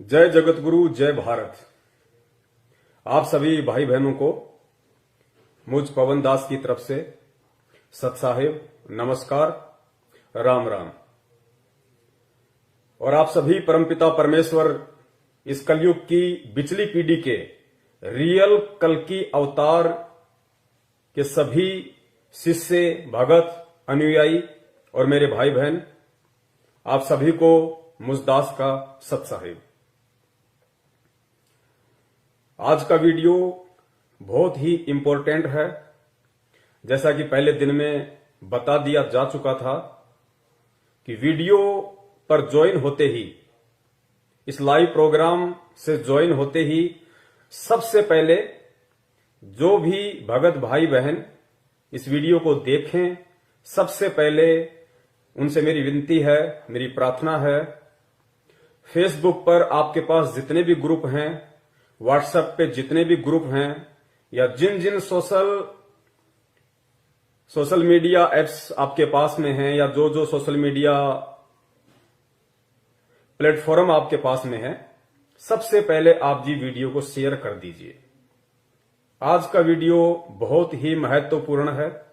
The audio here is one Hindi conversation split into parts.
जय जगतगुरु, जय भारत। आप सभी भाई बहनों को मुझ पवन दास की तरफ से सत्साहिब नमस्कार, राम राम। और आप सभी परमपिता परमेश्वर इस कलयुग की बिचली पीढ़ी के रियल कल्कि अवतार के सभी शिष्य, भगत, अनुयायी और मेरे भाई बहन, आप सभी को मुझ दास का सत्साहिब। आज का वीडियो बहुत ही इंपॉर्टेंट है। जैसा कि पहले दिन में बता दिया जा चुका था कि वीडियो पर ज्वाइन होते ही, इस लाइव प्रोग्राम से ज्वाइन होते ही सबसे पहले जो भी भगत भाई बहन इस वीडियो को देखें, सबसे पहले उनसे मेरी विनती है, मेरी प्रार्थना है, फेसबुक पर आपके पास जितने भी ग्रुप हैं, व्हाट्सएप पे जितने भी ग्रुप हैं, या जिन जिन सोशल मीडिया एप्स आपके पास में हैं, या जो जो सोशल मीडिया प्लेटफॉर्म आपके पास में है, सबसे पहले आप जी वीडियो को शेयर कर दीजिए। आज का वीडियो बहुत ही महत्वपूर्ण है।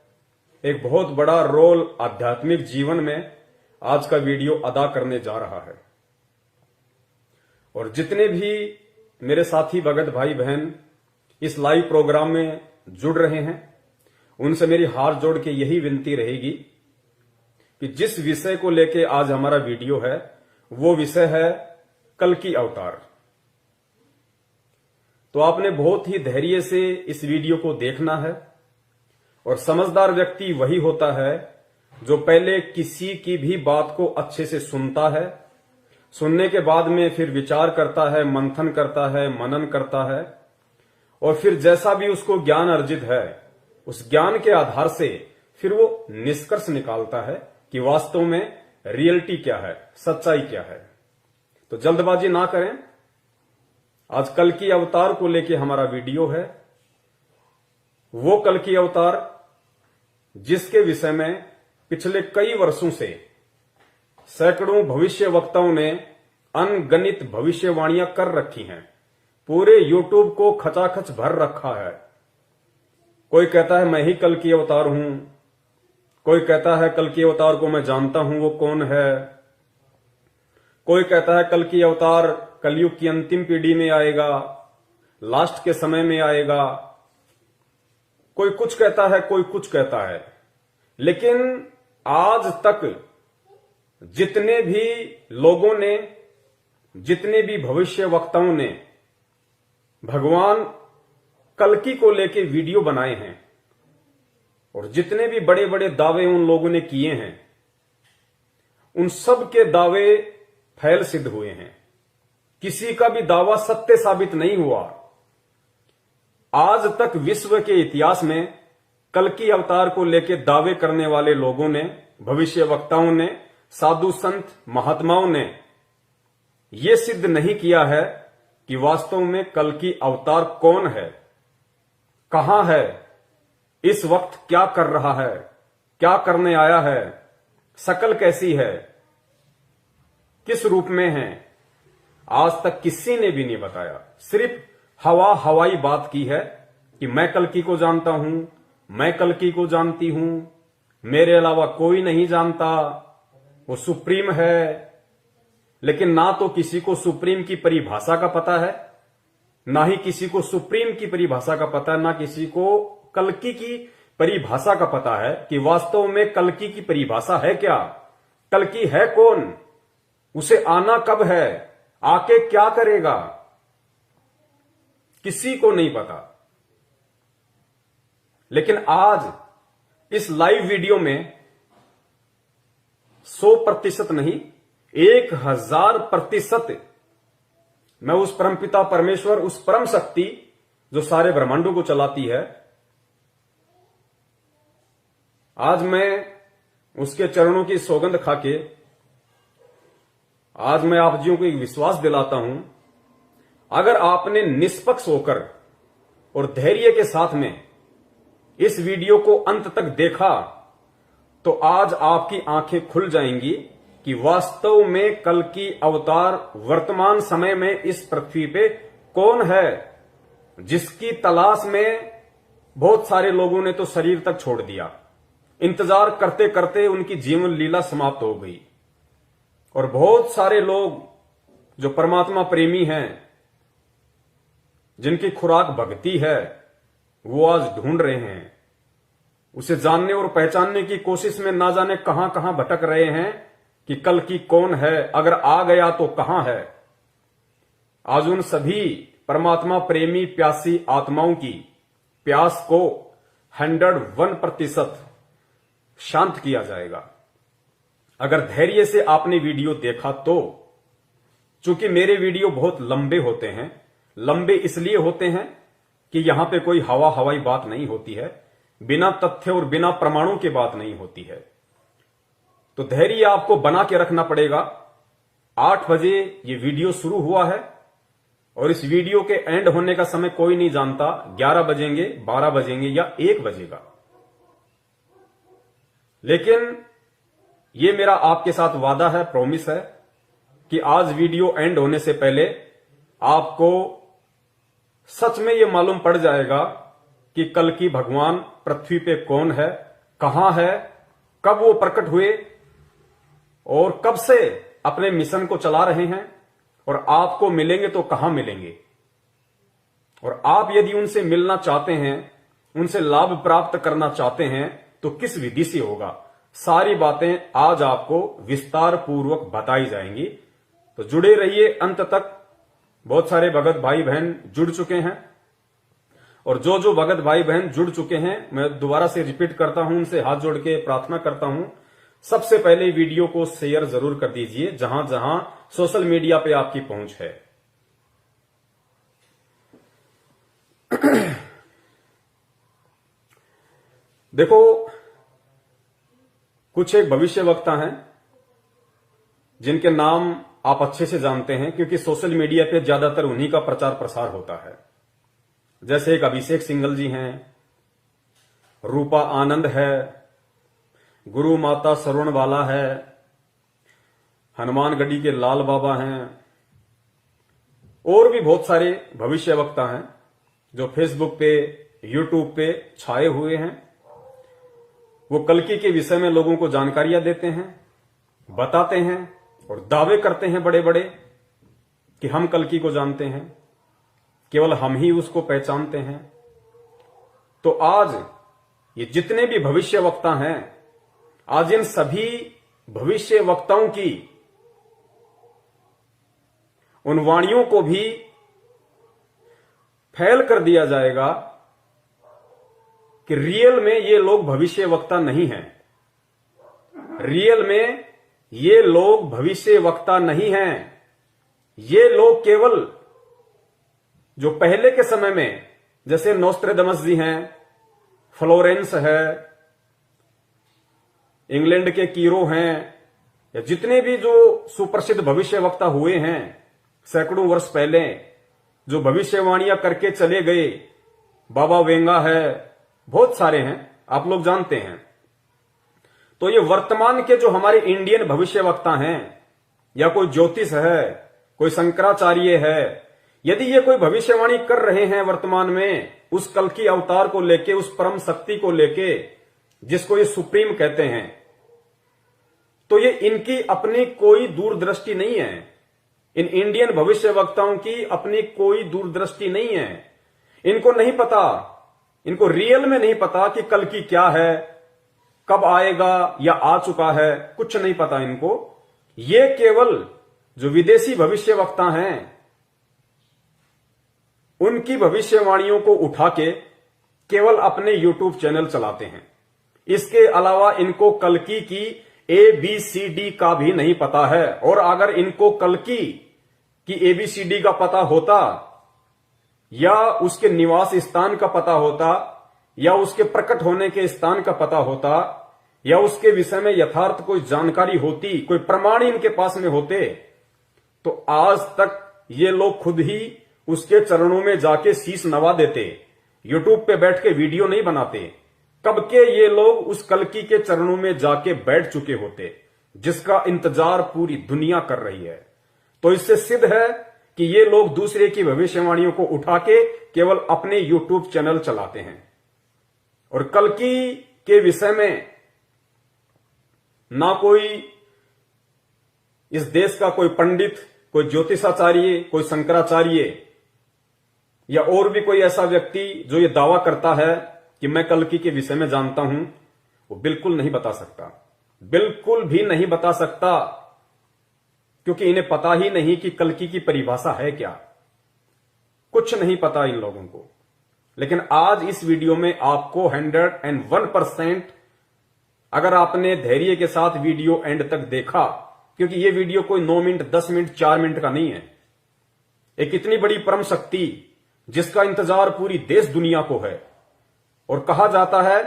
एक बहुत बड़ा रोल आध्यात्मिक जीवन में आज का वीडियो अदा करने जा रहा है। और जितने भी मेरे साथी भगत भाई बहन इस लाइव प्रोग्राम में जुड़ रहे हैं, उनसे मेरी हाथ जोड़ के यही विनती रहेगी कि जिस विषय को लेके आज हमारा वीडियो है, वो विषय है कल्कि अवतार। तो आपने बहुत ही धैर्य से इस वीडियो को देखना है। और समझदार व्यक्ति वही होता है जो पहले किसी की भी बात को अच्छे से सुनता है, सुनने के बाद में फिर विचार करता है, मंथन करता है, मनन करता है, और फिर जैसा भी उसको ज्ञान अर्जित है, उस ज्ञान के आधार से फिर वो निष्कर्ष निकालता है कि वास्तव में रियलिटी क्या है, सच्चाई क्या है। तो जल्दबाजी ना करें। आज कल्कि अवतार को लेके हमारा वीडियो है। वो कल्कि अवतार जिसके विषय में पिछले कई वर्षों से सैकड़ों भविष्य वक्ताओं ने अनगणित भविष्यवाणियां कर रखी हैं। पूरे यूट्यूब को खचाखच भर रखा है। कोई कहता है मैं ही कल्कि अवतार हूं, कोई कहता है कल्कि अवतार को मैं जानता हूं, वो कौन है। कोई कहता है कल्कि अवतार कलयुग की अंतिम पीढ़ी में आएगा, लास्ट के समय में आएगा। कोई कुछ कहता है, कोई कुछ कहता है। लेकिन आज तक जितने भी लोगों ने, जितने भी भविष्य वक्ताओं ने भगवान कल्कि को लेके वीडियो बनाए हैं, और जितने भी बड़े बड़े दावे उन लोगों ने किए हैं, उन सब के दावे फैल सिद्ध हुए हैं। किसी का भी दावा सत्य साबित नहीं हुआ। आज तक विश्व के इतिहास में कल्कि अवतार को लेकर दावे करने वाले लोगों ने, भविष्य वक्ताओं ने, साधु संत महात्माओं ने यह सिद्ध नहीं किया है कि वास्तव में कल्कि अवतार कौन है, कहां है, इस वक्त क्या कर रहा है, क्या करने आया है, शकल कैसी है, किस रूप में है। आज तक किसी ने भी नहीं बताया। सिर्फ हवाई बात की है कि मैं कल्कि को जानता हूं, मैं कल्कि को जानती हूं, मेरे अलावा कोई नहीं जानता, वो सुप्रीम है। लेकिन ना तो किसी को सुप्रीम की परिभाषा का पता है, ना ही किसी को सुप्रीम की परिभाषा का पता है, ना किसी को कल्कि की परिभाषा का पता है कि वास्तव में कल्कि की परिभाषा है क्या, कल्कि है कौन, उसे आना कब है, आके क्या करेगा, किसी को नहीं पता। लेकिन आज इस लाइव वीडियो में 100% नहीं, 1000% मैं उस परमपिता परमेश्वर, उस परम शक्ति जो सारे ब्रह्मांडों को चलाती है, आज मैं उसके चरणों की सौगंध खाके आज मैं आप जियों को एक विश्वास दिलाता हूं। अगर आपने निष्पक्ष होकर और धैर्य के साथ में इस वीडियो को अंत तक देखा, तो आज आपकी आंखें खुल जाएंगी कि वास्तव में कल की अवतार वर्तमान समय में इस पृथ्वी पे कौन है, जिसकी तलाश में बहुत सारे लोगों ने तो शरीर तक छोड़ दिया। इंतजार करते करते उनकी जीवन लीला समाप्त हो गई। और बहुत सारे लोग जो परमात्मा प्रेमी हैं, जिनकी खुराक भक्ति है, वो आज ढूंढ रहे हैं, उसे जानने और पहचानने की कोशिश में ना जाने कहां कहां भटक रहे हैं कि कल की कौन है, अगर आ गया तो कहां है। आज उन सभी परमात्मा प्रेमी प्यासी आत्माओं की प्यास को 101% शांत किया जाएगा। अगर धैर्य से आपने वीडियो देखा तो, चूंकि मेरे वीडियो बहुत लंबे होते हैं, लंबे इसलिए होते हैं कि यहां पे कोई हवाई बात नहीं होती है, बिना तथ्य और बिना प्रमाणों के बात नहीं होती है। तो धैर्य आपको बना के रखना पड़ेगा। 8 बजे ये वीडियो शुरू हुआ है और इस वीडियो के एंड होने का समय कोई नहीं जानता, 11 बजेंगे, 12 बजेंगे या 1 बजेगा। लेकिन ये मेरा आपके साथ वादा है, प्रॉमिस है कि आज वीडियो एंड होने से पहले आपको सच में ये मालूम पड़ जाएगा कि कल की भगवान पृथ्वी पे कौन है, कहां है, कब वो प्रकट हुए और कब से अपने मिशन को चला रहे हैं, और आपको मिलेंगे तो कहां मिलेंगे। और आप यदि उनसे मिलना चाहते हैं, उनसे लाभ प्राप्त करना चाहते हैं, तो किस विधि से होगा, सारी बातें आज आपको विस्तार पूर्वक बताई जाएंगी। तो जुड़े रहिए अंत तक। बहुत सारे भगत भाई बहन जुड़ चुके हैं, और जो भगत भाई बहन जुड़ चुके हैं, मैं दोबारा से रिपीट करता हूं, उनसे हाथ जोड़ के प्रार्थना करता हूं, सबसे पहले वीडियो को शेयर जरूर कर दीजिए जहां जहां सोशल मीडिया पे आपकी पहुंच है। देखो, कुछ एक भविष्यवक्ता हैं जिनके नाम आप अच्छे से जानते हैं, क्योंकि सोशल मीडिया पे ज्यादातर उन्हीं का प्रचार प्रसार होता है। जैसे एक अभिषेक सिंघल जी हैं, रूपा आनंद है, गुरु माता सरवणवाला है, हनुमानगढ़ी के लाल बाबा हैं, और भी बहुत सारे भविष्यवक्ता हैं जो फेसबुक पे, यूट्यूब पे छाए हुए हैं। वो कल्कि के विषय में लोगों को जानकारियां देते हैं, बताते हैं और दावे करते हैं बड़े बड़े कि हम कल्कि को जानते हैं, केवल हम ही उसको पहचानते हैं। तो आज ये जितने भी भविष्यवक्ता हैं, आज इन सभी भविष्यवक्ताओं की उन वाणियों को भी फैल कर दिया जाएगा कि रियल में ये लोग भविष्यवक्ता नहीं हैं। रियल में ये लोग भविष्यवक्ता नहीं हैं। ये लोग केवल जो पहले के समय में, जैसे नोस्ट्रेडमस जी हैं, फ्लोरेंस है, इंग्लैंड के कीरो हैं, या जितने भी जो सुप्रसिद्ध भविष्यवक्ता हुए हैं सैकड़ों वर्ष पहले, जो भविष्यवाणियां करके चले गए, बाबा वेंगा है, बहुत सारे हैं, आप लोग जानते हैं। तो ये वर्तमान के जो हमारे इंडियन भविष्यवक्ता हैं, या कोई ज्योतिष है, कोई शंकराचार्य है, यदि ये कोई भविष्यवाणी कर रहे हैं वर्तमान में उस कल की अवतार को लेके, उस परम शक्ति को लेके, जिसको ये सुप्रीम कहते हैं, तो ये इनकी अपनी कोई दूरदृष्टि नहीं है। इन इंडियन भविष्यवक्ताओं की अपनी कोई दूरदृष्टि नहीं है। इनको नहीं पता, इनको रियल में नहीं पता कि कल की क्या है, कब आएगा या आ चुका है, कुछ नहीं पता इनको। ये केवल जो विदेशी भविष्यवक्ता हैं, उनकी भविष्यवाणियों को उठा के केवल अपने यूट्यूब चैनल चलाते हैं। इसके अलावा इनको कल्कि की ABCD का भी नहीं पता है। और अगर इनको कल्कि की ABCD का पता होता, या उसके निवास स्थान का पता होता, या उसके प्रकट होने के स्थान का पता होता, या उसके विषय में यथार्थ कोई जानकारी होती, कोई प्रमाण इनके पास में होते, तो आज तक ये लोग खुद ही उसके चरणों में जाके शीश नवा देते। यूट्यूब पे बैठ के वीडियो नहीं बनाते। कब के ये लोग उस कल्कि के चरणों में जाके बैठ चुके होते। जिसका इंतजार पूरी दुनिया कर रही है। तो इससे सिद्ध है कि ये लोग दूसरे की भविष्यवाणियों को उठा के केवल अपने यूट्यूब चैनल चलाते हैं। और कल्कि के विषय में ना कोई इस देश का कोई पंडित, कोई ज्योतिषाचार्य, कोई शंकराचार्य या और भी कोई ऐसा व्यक्ति जो ये दावा करता है कि मैं कल्कि के विषय में जानता हूं, वो बिल्कुल नहीं बता सकता, बिल्कुल भी नहीं बता सकता, क्योंकि इन्हें पता ही नहीं कि कल्कि की परिभाषा है क्या। कुछ नहीं पता इन लोगों को। लेकिन आज इस वीडियो में आपको 101% अगर आपने धैर्य के साथ वीडियो एंड तक देखा, क्योंकि यह वीडियो कोई 9 मिनट, 10 मिनट, 4 मिनट का नहीं है। एक इतनी बड़ी परम शक्ति जिसका इंतजार पूरी देश दुनिया को है, और कहा जाता है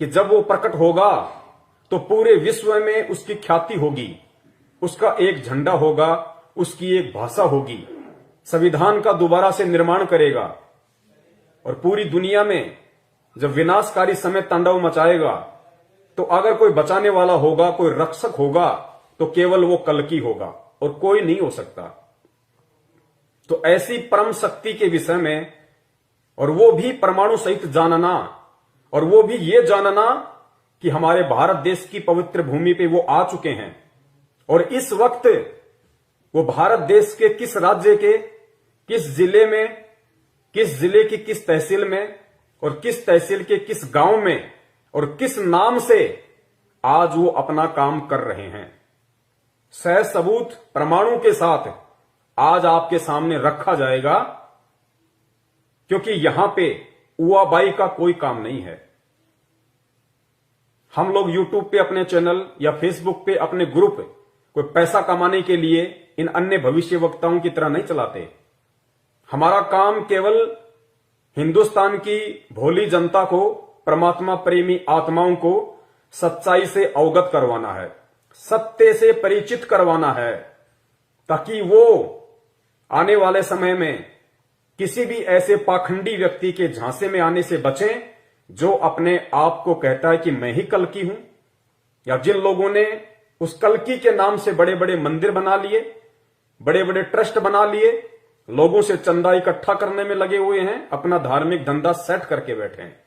कि जब वो प्रकट होगा तो पूरे विश्व में उसकी ख्याति होगी, उसका एक झंडा होगा, उसकी एक भाषा होगी, संविधान का दोबारा से निर्माण करेगा, और पूरी दुनिया में जब विनाशकारी समय तांडव मचाएगा तो अगर कोई बचाने वाला होगा, कोई रक्षक होगा, तो केवल वो कल्कि होगा और कोई नहीं हो सकता। तो ऐसी परम शक्ति के विषय में, और वो भी परमाणु सहित जानना, और वो भी ये जानना कि हमारे भारत देश की पवित्र भूमि पे वो आ चुके हैं, और इस वक्त वो भारत देश के किस राज्य के किस जिले में, किस जिले की किस तहसील में, और किस तहसील के किस गांव में, और किस नाम से आज वो अपना काम कर रहे हैं, सह सबूत प्रमाणों के साथ आज आपके सामने रखा जाएगा। क्योंकि यहां पे उआबाई का कोई काम नहीं है। हम लोग यूट्यूब पे अपने चैनल या फेसबुक पे अपने ग्रुप कोई पैसा कमाने के लिए इन अन्य भविष्य वक्ताओं की तरह नहीं चलाते। हमारा काम केवल हिंदुस्तान की भोली जनता को, परमात्मा प्रेमी आत्माओं को सच्चाई से अवगत करवाना है, सत्य से परिचित करवाना है, ताकि वो आने वाले समय में किसी भी ऐसे पाखंडी व्यक्ति के झांसे में आने से बचें जो अपने आप को कहता है कि मैं ही कल्कि हूं, या जिन लोगों ने उस कल्कि के नाम से बड़े बड़े मंदिर बना लिए, बड़े बड़े ट्रस्ट बना लिए, लोगों से चंदा इकट्ठा करने में लगे हुए हैं, अपना धार्मिक धंधा सेट करके बैठे हैं।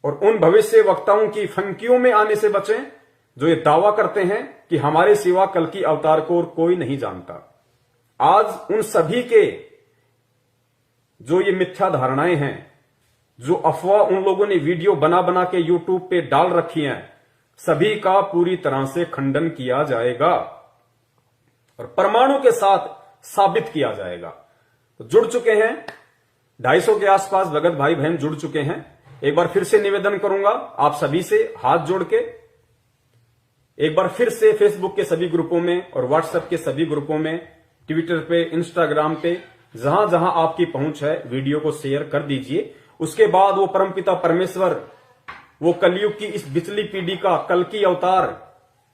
और उन भविष्य वक्ताओं की फंकियों में आने से बचें जो ये दावा करते हैं कि हमारे सिवा कल्कि अवतार को और कोई नहीं जानता। आज उन सभी के जो ये मिथ्या धारणाएं हैं, जो अफवाह उन लोगों ने वीडियो बना बना के यूट्यूब पे डाल रखी हैं, सभी का पूरी तरह से खंडन किया जाएगा और परमाणु के साथ साबित किया जाएगा। तो जुड़ चुके हैं 250 के आसपास भगत भाई बहन जुड़ चुके हैं। एक बार फिर से निवेदन करूंगा आप सभी से हाथ जोड़ के, एक बार फिर से फेसबुक के सभी ग्रुपों में और व्हाट्सएप के सभी ग्रुपों में, ट्विटर पे, इंस्टाग्राम पे, जहां जहां आपकी पहुंच है वीडियो को शेयर कर दीजिए। उसके बाद वो परमपिता परमेश्वर, वो कलयुग की इस बिचली पीढ़ी का कल्कि अवतार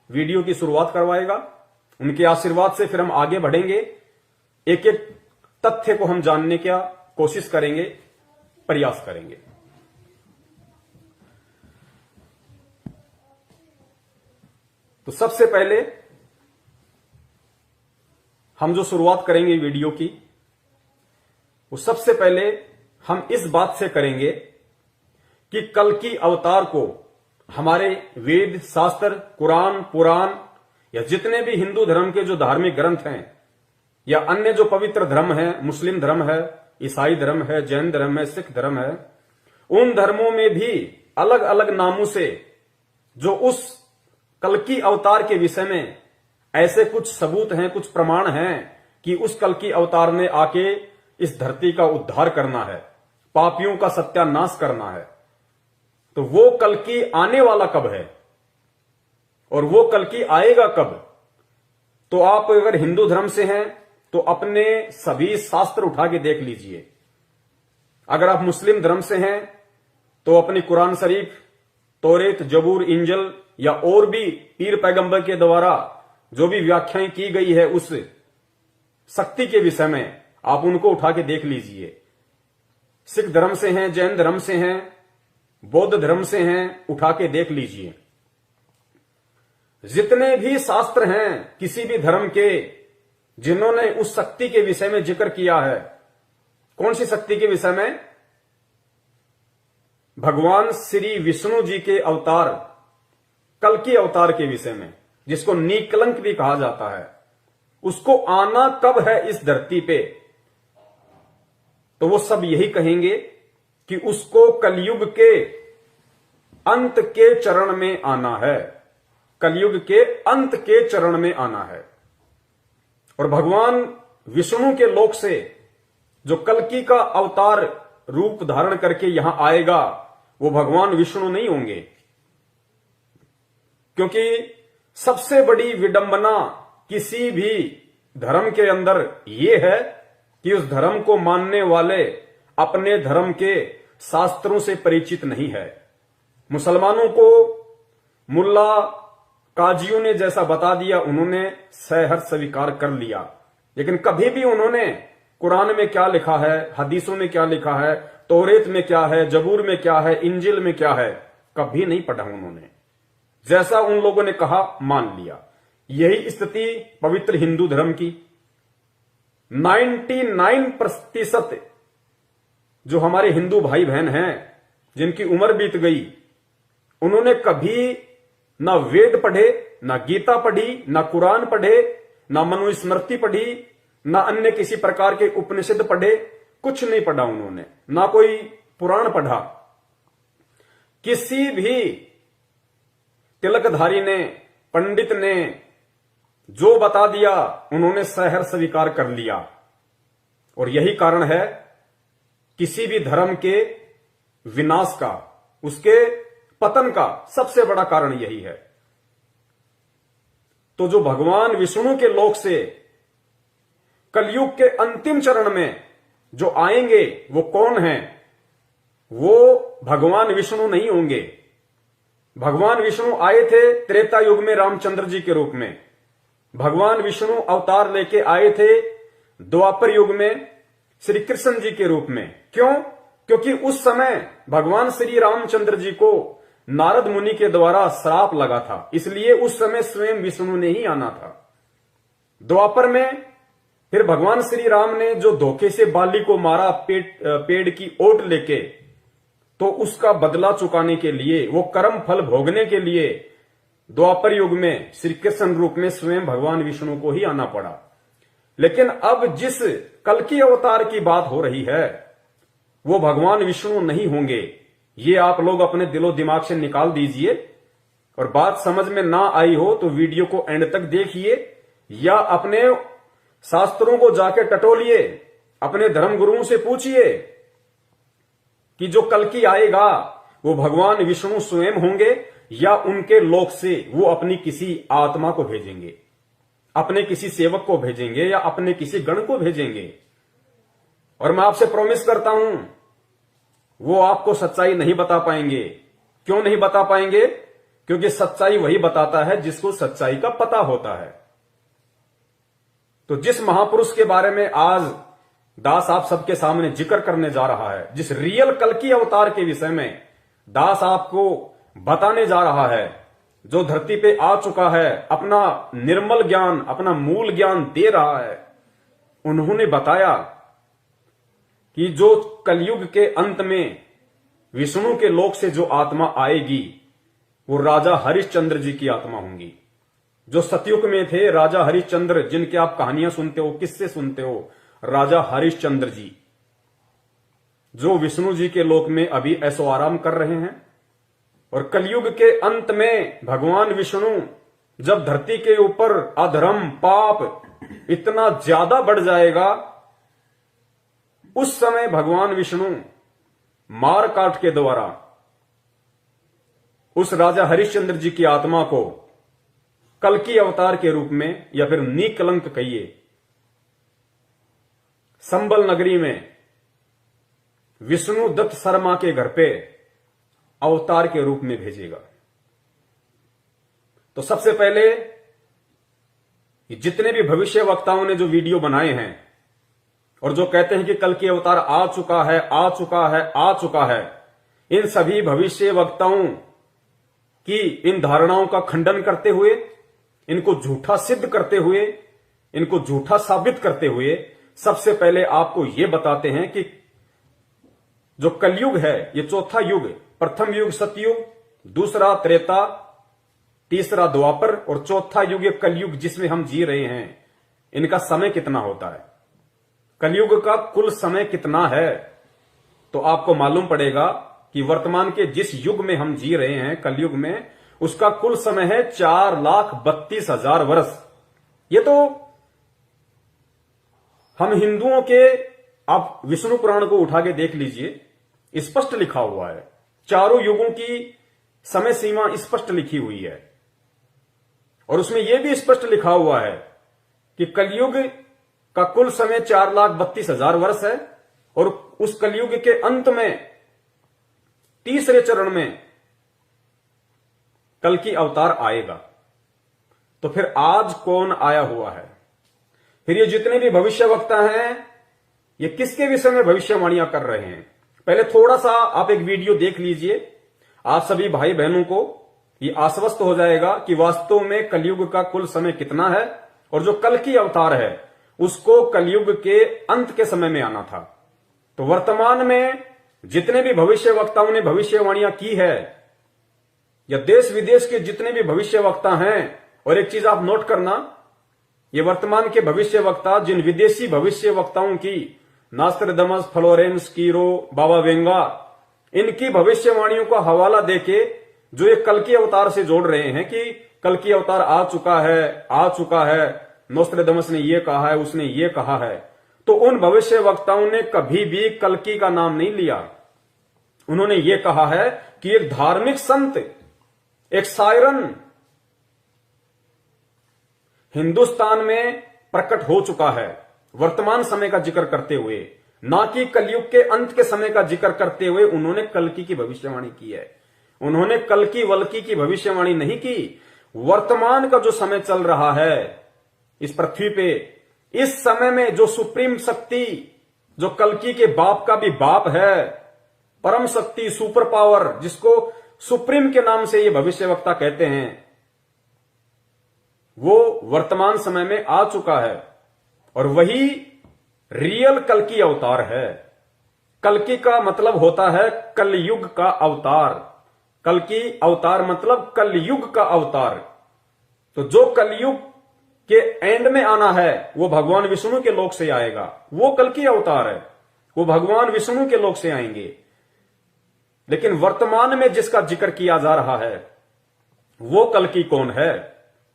वीडियो की शुरुआत करवाएगा। उनके आशीर्वाद से फिर हम आगे बढ़ेंगे, एक एक तथ्य को हम जानने का कोशिश करेंगे, प्रयास करेंगे। तो सबसे पहले हम जो शुरुआत करेंगे वीडियो की, वो सबसे पहले हम इस बात से करेंगे कि कल्कि अवतार को हमारे वेद, शास्त्र, कुरान, पुराण या जितने भी हिंदू धर्म के जो धार्मिक ग्रंथ हैं या अन्य जो पवित्र धर्म है, मुस्लिम धर्म है, ईसाई धर्म है, जैन धर्म है, सिख धर्म है, उन धर्मों में भी अलग अलग नामों से जो उस कल्कि अवतार के विषय में ऐसे कुछ सबूत हैं, कुछ प्रमाण हैं कि उस कल्कि अवतार ने आके इस धरती का उद्धार करना है, पापियों का सत्यानाश करना है। तो वो कल्कि आने वाला कब है और वो कल्कि आएगा कब? तो आप अगर हिंदू धर्म से हैं तो अपने सभी शास्त्र उठा के देख लीजिए। अगर आप मुस्लिम धर्म से हैं तो अपनी कुरान शरीफ, तौरेत, जबूर, इंजल या और भी पीर पैगंबर के द्वारा जो भी व्याख्याएं की गई है उस शक्ति के विषय में, आप उनको उठा के देख लीजिए। सिख धर्म से हैं, जैन धर्म से हैं, बौद्ध धर्म से हैं, उठा के देख लीजिए। जितने भी शास्त्र हैं किसी भी धर्म के, जिन्होंने उस शक्ति के विषय में जिक्र किया है, कौन सी शक्ति के विषय में? भगवान श्री विष्णु जी के अवतार, कल्कि अवतार के विषय में, जिसको निकलंक भी कहा जाता है, उसको आना कब है इस धरती पे, तो वो सब यही कहेंगे कि उसको कलयुग के अंत के चरण में आना है, कलयुग के अंत के चरण में आना है। और भगवान विष्णु के लोक से जो कल्कि का अवतार रूप धारण करके यहां आएगा, वो भगवान विष्णु नहीं होंगे, क्योंकि सबसे बड़ी विडंबना किसी भी धर्म के अंदर यह है कि उस धर्म को मानने वाले अपने धर्म के शास्त्रों से परिचित नहीं है। मुसलमानों को मुल्ला काजियों ने जैसा बता दिया, उन्होंने सहर्ष स्वीकार कर लिया, लेकिन कभी भी उन्होंने कुरान में क्या लिखा है, हदीसों में क्या लिखा है, तौरेत में क्या है, जबूर में क्या है, इंजिल में क्या है, कभी नहीं पढ़ा उन्होंने। जैसा उन लोगों ने कहा मान लिया। यही स्थिति पवित्र हिंदू धर्म की 99% जो हमारे हिंदू भाई बहन हैं, जिनकी उम्र बीत गई, उन्होंने कभी ना वेद पढ़े, ना गीता पढ़ी, ना कुरान पढ़े, ना मनुस्मृति पढ़ी, ना अन्य किसी प्रकार के उपनिषद पढ़े, कुछ नहीं पढ़ा उन्होंने, ना कोई पुराण पढ़ा। किसी भी तिलकधारी ने, पंडित ने जो बता दिया, उन्होंने सहर्ष स्वीकार कर लिया। और यही कारण है किसी भी धर्म के विनाश का, उसके पतन का सबसे बड़ा कारण यही है। तो जो भगवान विष्णु के लोक से कलयुग के अंतिम चरण में जो आएंगे, वो कौन हैं? वो भगवान विष्णु नहीं होंगे। भगवान विष्णु आए थे त्रेता युग में रामचंद्र जी के रूप में। भगवान विष्णु अवतार लेके आए थे द्वापर युग में श्री कृष्ण जी के रूप में। क्यों? क्योंकि उस समय भगवान श्री रामचंद्र जी को नारद मुनि के द्वारा श्राप लगा था, इसलिए उस समय स्वयं विष्णु ने ही आना था। द्वापर में फिर भगवान श्री राम ने जो धोखे से बाली को मारा पेड़ की ओट लेके, तो उसका बदला चुकाने के लिए, वो कर्म फल भोगने के लिए द्वापर युग में श्री कृष्ण रूप में स्वयं भगवान विष्णु को ही आना पड़ा। लेकिन अब जिस कल्कि अवतार की बात हो रही है, वो भगवान विष्णु नहीं होंगे। ये आप लोग अपने दिलो दिमाग से निकाल दीजिए, और बात समझ में ना आई हो तो वीडियो को एंड तक देखिए, या अपने शास्त्रों को जाके टटोलिए, अपने धर्म गुरुओं से पूछिए कि जो कल्कि आएगा वो भगवान विष्णु स्वयं होंगे, या उनके लोक से वो अपनी किसी आत्मा को भेजेंगे, अपने किसी सेवक को भेजेंगे, या अपने किसी गण को भेजेंगे। और मैं आपसे प्रॉमिस करता हूं, वो आपको सच्चाई नहीं बता पाएंगे। क्यों नहीं बता पाएंगे? क्योंकि सच्चाई वही बताता है जिसको सच्चाई का पता होता है। तो जिस महापुरुष के बारे में आज दास आप सबके सामने जिक्र करने जा रहा है, जिस रियल कल्कि अवतार के विषय में दास आपको बताने जा रहा है, जो धरती पे आ चुका है, अपना निर्मल ज्ञान, अपना मूल ज्ञान दे रहा है, उन्होंने बताया कि जो कलयुग के अंत में विष्णु के लोक से जो आत्मा आएगी, वो राजा हरिश्चंद्र जी की आत्मा होंगी। जो सतयुग में थे राजा हरिश्चंद्र, जिनके आप कहानियां सुनते हो, किससे सुनते हो, राजा हरिश्चंद्र जी, जो विष्णु जी के लोक में अभी ऐसो आराम कर रहे हैं। और कलयुग के अंत में भगवान विष्णु जब धरती के ऊपर अधर्म पाप इतना ज्यादा बढ़ जाएगा, उस समय भगवान विष्णु मार काट के द्वारा उस राजा हरिश्चंद्र जी की आत्मा को कल्कि अवतार के रूप में, या फिर निकलंक कहिए, संबल नगरी में विष्णु दत्त शर्मा के घर पे अवतार के रूप में भेजेगा। तो सबसे पहले जितने भी भविष्य वक्ताओं ने जो वीडियो बनाए हैं और जो कहते हैं कि कल्कि अवतार आ चुका है, आ चुका है, आ चुका है, इन सभी भविष्य वक्ताओं की इन धारणाओं का खंडन करते हुए इनको झूठा सिद्ध करते हुए, इनको झूठा साबित करते हुए सबसे पहले आपको यह बताते हैं कि जो कलयुग है ये चौथा युग, प्रथम युग सतयुग, दूसरा त्रेता, तीसरा द्वापर और चौथा युग ये कलयुग जिसमें हम जी रहे हैं, इनका समय कितना होता है, कलयुग का कुल समय कितना है। तो आपको मालूम पड़ेगा कि वर्तमान के जिस युग में हम जी रहे हैं कलयुग में, उसका कुल समय है 4,32,000 वर्ष। ये तो हम हिंदुओं के, आप विष्णु पुराण को उठा के देख लीजिए, स्पष्ट लिखा हुआ है, चारों युगों की समय सीमा स्पष्ट लिखी हुई है। और उसमें यह भी स्पष्ट लिखा हुआ है कि कलयुग का कुल समय 4,32,000 वर्ष है और उस कलयुग के अंत में तीसरे चरण में कल की अवतार आएगा। तो फिर आज कौन आया हुआ है? फिर ये जितने भी भविष्यवक्ता हैं ये किसके विषय में भविष्यवाणियां कर रहे हैं? पहले थोड़ा सा आप एक वीडियो देख लीजिए, आप सभी भाई बहनों को ये आश्वस्त हो जाएगा कि वास्तव में कलयुग का कुल समय कितना है और जो कल की अवतार है उसको कलयुग के अंत के समय में आना था। तो वर्तमान में जितने भी भविष्यवक्ताओं ने भविष्यवाणियां की है, या देश विदेश के जितने भी भविष्यवक्ता हैं, और एक चीज आप नोट करना, ये वर्तमान के भविष्यवक्ता जिन विदेशी भविष्यवक्ताओं की, नास्ट्राडामस, फ्लोरेंस, कीरो, बाबा वेंगा, इनकी भविष्यवाणियों का हवाला देके जो ये कल की अवतार से जोड़ रहे हैं कि कल की अवतार आ चुका है, नोस्ट्राडामस ने ये कहा है, उसने ये कहा है, तो उन भविष्यवक्ताओं ने कभी भी कल्कि का नाम नहीं लिया। उन्होंने ये कहा है कि एक धार्मिक संत, एक सायरन हिंदुस्तान में प्रकट हो चुका है, वर्तमान समय का जिक्र करते हुए, ना कि कलयुग के अंत के समय का जिक्र करते हुए उन्होंने कल्कि की भविष्यवाणी की है। उन्होंने कल्कि वल्कि की भविष्यवाणी नहीं की। वर्तमान का जो समय चल रहा है इस पृथ्वी पे, इस समय में जो सुप्रीम शक्ति, जो कल्कि के बाप का भी बाप है, परम शक्ति, सुपर पावर, जिसको सुप्रीम के नाम से ये भविष्यवक्ता कहते हैं, वो वर्तमान समय में आ चुका है और वही रियल कल्कि अवतार है। कल्कि का मतलब होता है कलयुग का अवतार। कल्कि अवतार मतलब कलयुग का अवतार। तो जो कलयुग के एंड में आना है वो भगवान विष्णु के लोक से आएगा, वो कल्कि अवतार है, वो भगवान विष्णु के लोक से आएंगे। लेकिन वर्तमान में जिसका जिक्र किया जा रहा है वो कल्कि कौन है,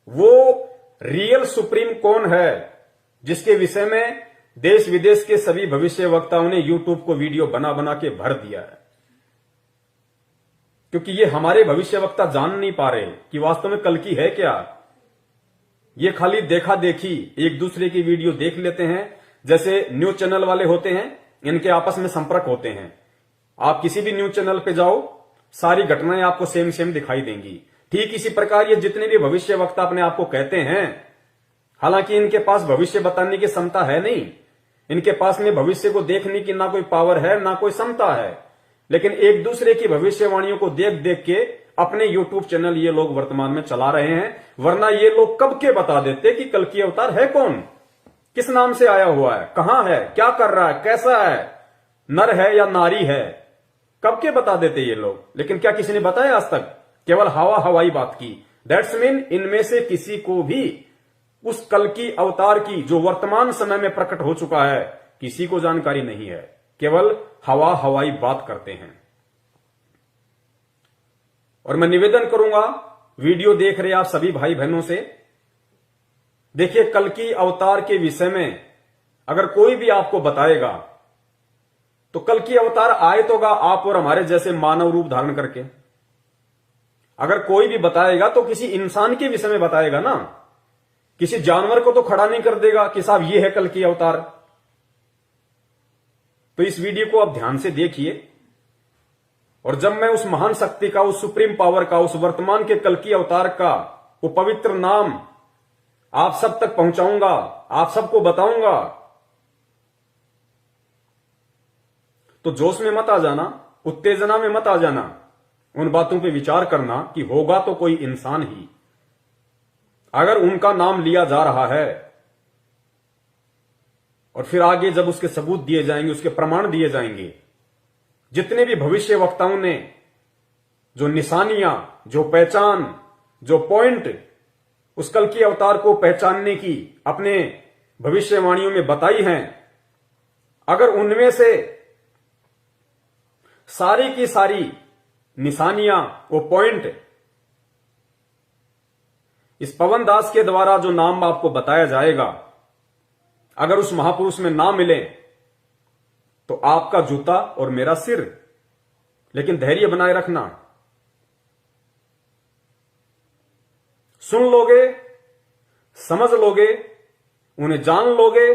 वो रियल सुप्रीम कौन है, जिसके विषय में देश विदेश के सभी भविष्यवक्ताओं ने यूट्यूब को वीडियो बना बना के भर दिया है। क्योंकि ये हमारे भविष्यवक्ता जान नहीं पा रहे कि वास्तव में कल्कि है क्या। ये खाली देखा देखी एक दूसरे की वीडियो देख लेते हैं, जैसे न्यूज चैनल वाले होते हैं, इनके आपस में संपर्क होते हैं। आप किसी भी न्यूज चैनल पे जाओ, सारी घटनाएं आपको सेम सेम दिखाई देंगी। ठीक इसी प्रकार ये जितने भी भविष्यवक्ता अपने आप को कहते हैं, हालांकि इनके पास भविष्य बताने की क्षमता है नहीं, इनके पास में भविष्य को देखने की ना कोई पावर है ना कोई क्षमता है, लेकिन एक दूसरे की भविष्यवाणियों को देख देख के अपने यूट्यूब चैनल ये लोग वर्तमान में चला रहे हैं। वरना ये लोग कब के बता देते कि कल्कि अवतार है कौन, किस नाम से आया हुआ है, कहां है, क्या कर रहा है, कैसा है, नर है या नारी है, कब के बता देते ये लोग। लेकिन क्या किसी ने बताया आज तक? केवल हवा हवाई बात की। दैट्स मीन इनमें से किसी को भी उस कल्कि अवतार की जो वर्तमान समय में प्रकट हो चुका है, किसी को जानकारी नहीं है, केवल हवा हवाई बात करते हैं। और मैं निवेदन करूंगा वीडियो देख रहे आप सभी भाई बहनों से, देखिए कल्कि अवतार के विषय में अगर कोई भी आपको बताएगा तो कल्कि अवतार आए तो आप और हमारे जैसे मानव रूप धारण करके। अगर कोई भी बताएगा तो किसी इंसान के विषय में बताएगा ना, किसी जानवर को तो खड़ा नहीं कर देगा कि साहब ये है कल्कि अवतार। तो इस वीडियो को आप ध्यान से देखिए, और जब मैं उस महान शक्ति का, उस सुप्रीम पावर का, उस वर्तमान के कल्कि अवतार का वो पवित्र नाम आप सब तक पहुंचाऊंगा, आप सबको बताऊंगा, तो जोश में मत आ जाना, उत्तेजना में मत आ जाना। उन बातों पे विचार करना कि होगा तो कोई इंसान ही। अगर उनका नाम लिया जा रहा है और फिर आगे जब उसके सबूत दिए जाएंगे, उसके प्रमाण दिए जाएंगे, जितने भी भविष्य वक्ताओं ने जो निशानियां, जो पहचान, जो पॉइंट उस कल की अवतार को पहचानने की अपने भविष्यवाणियों में बताई हैं, अगर उनमें से सारी की सारी निशानियां, वो पॉइंट इस पवन दास के द्वारा जो नाम आपको बताया जाएगा, अगर उस महापुरुष में ना मिले तो आपका जूता और मेरा सिर। लेकिन धैर्य बनाए रखना, सुन लोगे, समझ लोगे, उन्हें जान लोगे,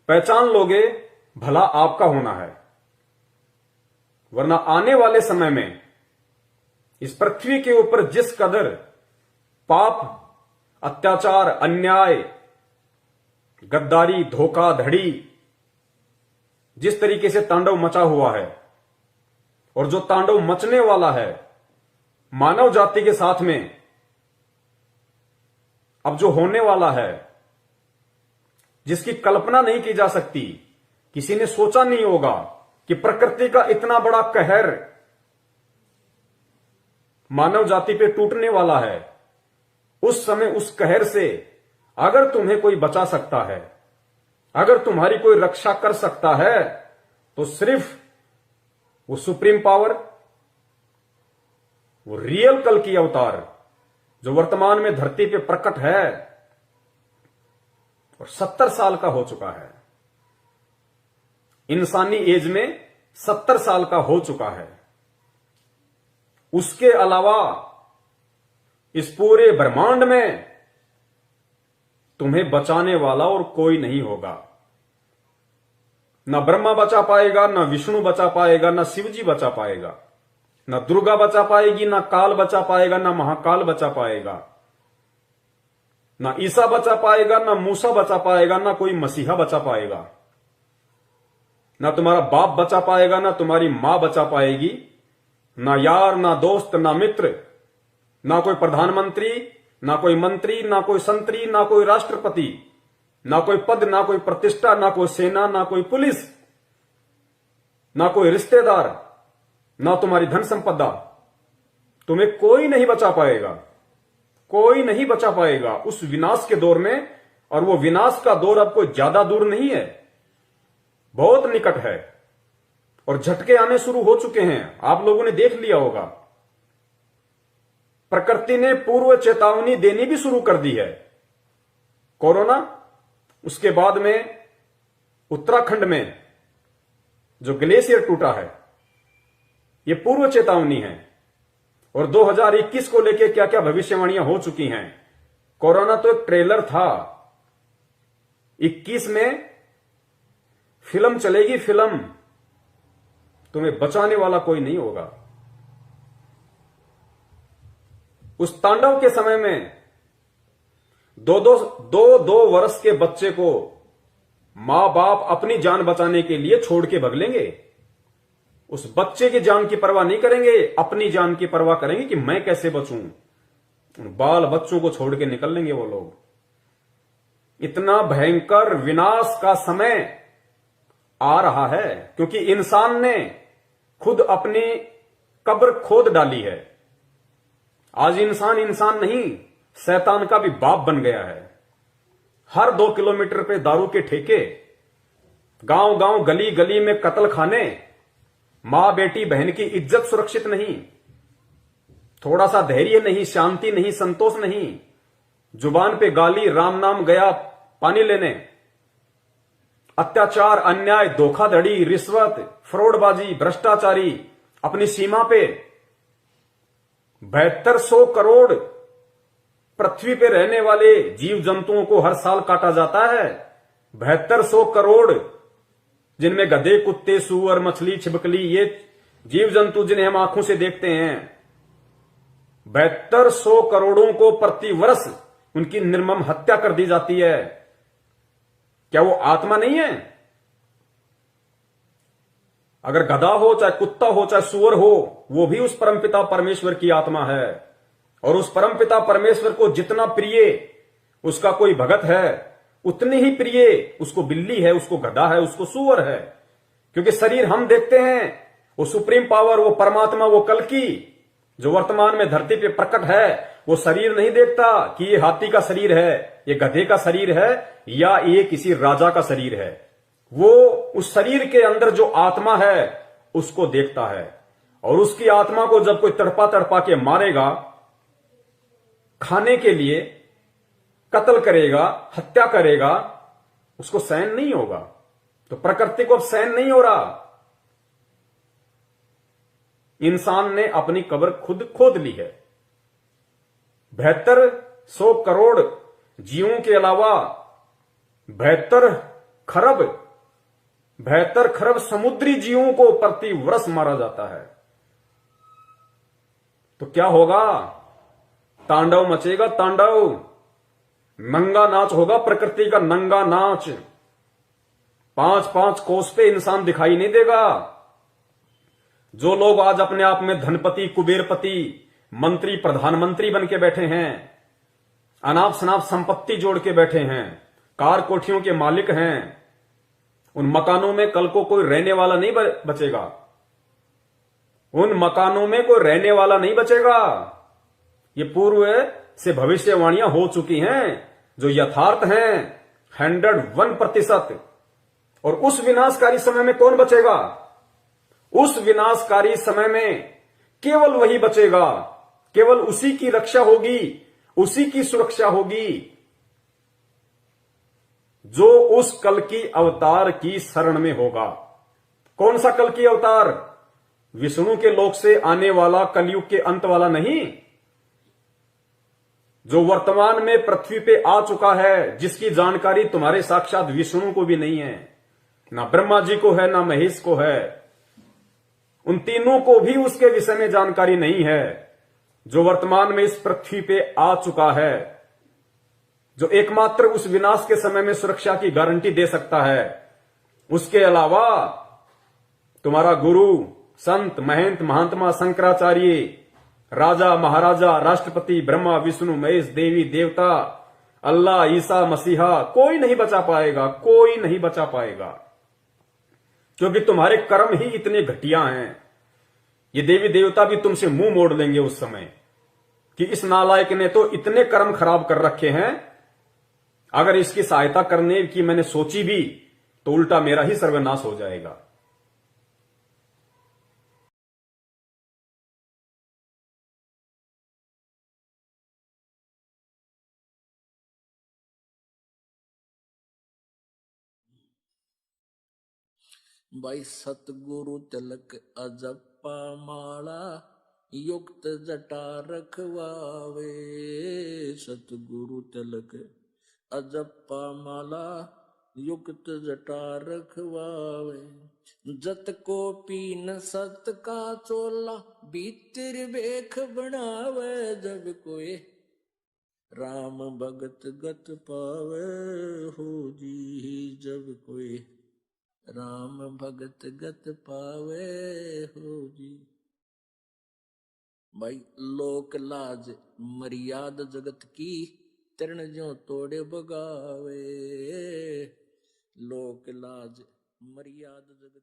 पहचान लोगे, भला आपका होना है। वरना आने वाले समय में इस पृथ्वी के ऊपर जिस कदर पाप, अत्याचार, अन्याय, गद्दारी, धोखाधड़ी जिस तरीके से तांडव मचा हुआ है और जो तांडव मचने वाला है मानव जाति के साथ में, अब जो होने वाला है, जिसकी कल्पना नहीं की जा सकती, किसी ने सोचा नहीं होगा कि प्रकृति का इतना बड़ा कहर मानव जाति पे टूटने वाला है। उस समय उस कहर से अगर तुम्हें कोई बचा सकता है, अगर तुम्हारी कोई रक्षा कर सकता है, तो सिर्फ वो सुप्रीम पावर, वो रियल कल की अवतार जो वर्तमान में धरती पे प्रकट है और 70 साल का हो चुका है, इंसानी एज में 70 साल का हो चुका है। उसके अलावा इस पूरे ब्रह्मांड में तुम्हें बचाने वाला और कोई नहीं होगा। ना ब्रह्मा बचा पाएगा, ना विष्णु बचा पाएगा, ना शिवजी बचा पाएगा, ना दुर्गा बचा पाएगी, ना काल बचा पाएगा, ना महाकाल बचा पाएगा, ना ईसा बचा पाएगा, ना मूसा बचा पाएगा, ना कोई मसीहा बचा पाएगा, ना तुम्हारा बाप बचा पाएगा, ना तुम्हारी मां बचा पाएगी, ना यार, ना दोस्त, ना मित्र, ना कोई प्रधानमंत्री, ना कोई मंत्री, ना कोई संतरी, ना कोई राष्ट्रपति, ना कोई पद, ना कोई प्रतिष्ठा, ना कोई सेना, ना कोई पुलिस, ना कोई रिश्तेदार, ना तुम्हारी धन संपदा, तुम्हें कोई नहीं बचा पाएगा, कोई नहीं बचा पाएगा उस विनाश के दौर में। और वो विनाश का दौर अब कोई ज्यादा दूर नहीं है, बहुत निकट है और झटके आने शुरू हो चुके हैं। आप लोगों ने देख लिया होगा, प्रकृति ने पूर्व चेतावनी देनी भी शुरू कर दी है। कोरोना, उसके बाद में उत्तराखंड में जो ग्लेशियर टूटा है, ये पूर्व चेतावनी है। और 2021 को लेके क्या क्या भविष्यवाणियां हो चुकी हैं। कोरोना तो एक ट्रेलर था, 21 में फिल्म चलेगी, फिल्म, तुम्हें बचाने वाला कोई नहीं होगा। उस तांडव के समय में दो वर्ष के बच्चे को मां बाप अपनी जान बचाने के लिए छोड़ के भग लेंगे। उस बच्चे की जान की परवाह नहीं करेंगे, अपनी जान की परवाह करेंगे कि मैं कैसे बचूं। उन बाल बच्चों को छोड़ के निकल लेंगे वो लोग। इतना भयंकर विनाश का समय आ रहा है क्योंकि इंसान ने खुद अपनी कब्र खोद डाली है। आज इंसान इंसान नहीं, शैतान का भी बाप बन गया है। हर 2 किलोमीटर पे दारू के ठेके, गांव गांव गली गली में कत्ल खाने, मां बेटी बहन की इज्जत सुरक्षित नहीं, थोड़ा सा धैर्य नहीं, शांति नहीं, संतोष नहीं, जुबान पे गाली, राम नाम गया पानी लेने, अत्याचार, अन्याय, धोखाधड़ी, रिश्वत, फ्रॉडबाजी, भ्रष्टाचारी अपनी सीमा पे। 7200 करोड़ पृथ्वी पे रहने वाले जीव जंतुओं को हर साल काटा जाता है। 7200 करोड़, जिनमें गधे, कुत्ते, सूअर, मछली, छिपकली, ये जीव जंतु जिन्हें हम आंखों से देखते हैं। 7200 करोड़ों को प्रतिवर्ष उनकी निर्मम हत्या कर दी जाती है। क्या वो आत्मा नहीं है? अगर गधा हो, चाहे कुत्ता हो, चाहे सूअर हो, वो भी उस परमपिता परमेश्वर की आत्मा है। और उस परमपिता परमेश्वर को जितना प्रिय उसका कोई भगत है, उतने ही प्रिय उसको बिल्ली है, उसको गधा है, उसको सूअर है। क्योंकि शरीर हम देखते हैं, वो सुप्रीम पावर, वो परमात्मा, वो कल्कि जो वर्तमान में धरती पे प्रकट है, वो शरीर नहीं देखता कि ये हाथी का शरीर है, ये गधे का शरीर है, या ये किसी राजा का शरीर है। वो उस शरीर के अंदर जो आत्मा है उसको देखता है, और उसकी आत्मा को जब कोई तड़पा तड़पा के मारेगा, खाने के लिए कत्ल करेगा, हत्या करेगा, उसको सहन नहीं होगा। तो प्रकृति को अब सहन नहीं हो रहा। इंसान ने अपनी कब्र खुद खोद ली है। 7200 करोड़ जीवों के अलावा 72 खरब समुद्री जीवों को प्रति वर्ष मारा जाता है। तो क्या होगा? तांडव मचेगा, तांडव। नंगा नाच होगा, प्रकृति का नंगा नाच। 5-5 कोस पे इंसान दिखाई नहीं देगा। जो लोग आज अपने आप में धनपति, कुबेरपति, मंत्री, प्रधानमंत्री बन के बैठे हैं, अनाप शनाप संपत्ति जोड़ के बैठे हैं, कार कोठियों के मालिक हैं, उन मकानों में कल को कोई रहने वाला नहीं बचेगा। उन मकानों में कोई रहने वाला नहीं बचेगा। ये पूर्व से भविष्यवाणियां हो चुकी हैं, जो यथार्थ हैं 101%। और उस विनाशकारी समय में कौन बचेगा? उस विनाशकारी समय में केवल वही बचेगा, केवल उसी की रक्षा होगी, उसी की सुरक्षा होगी जो उस कल की अवतार की शरण में होगा। कौन सा कल की अवतार? विष्णु के लोक से आने वाला, कलयुग के अंत वाला नहीं, जो वर्तमान में पृथ्वी पे आ चुका है, जिसकी जानकारी तुम्हारे साक्षात विष्णु को भी नहीं है, ना ब्रह्मा जी को है, ना महेश को है। उन तीनों को भी उसके विषय में जानकारी नहीं है। जो वर्तमान में इस पृथ्वी पे आ चुका है, जो एकमात्र उस विनाश के समय में सुरक्षा की गारंटी दे सकता है। उसके अलावा तुम्हारा गुरु, संत, महंत, महात्मा, शंकराचार्य, राजा, महाराजा, राष्ट्रपति, ब्रह्मा, विष्णु, महेश, देवी, देवता, अल्लाह, ईसा मसीहा, कोई नहीं बचा पाएगा, कोई नहीं बचा पाएगा। क्योंकि तुम्हारे कर्म ही इतने घटिया हैं। ये देवी देवता भी तुमसे मुंह मोड़ लेंगे उस समय कि इस नालायक ने तो इतने कर्म खराब कर रखे हैं, अगर इसकी सहायता करने की मैंने सोची भी तो उल्टा मेरा ही सर्वनाश हो जाएगा। भाई सतगुरु तिलक अजप्पा माला युक्त जटा रखवावे। सतगुरु तिलक अजप्पा माला युक्त जटा रखवावे। जत को पीन सत का चोला भीतर बेख बनावे। जब कोई राम भगत गत पावे हो जी। जब कोई राम भगत गत पावे हो जी। भाई लोक लाज मर्याद जगत की तरण ज्यों तोड़े बगावे। लोक लाज मर्याद जगत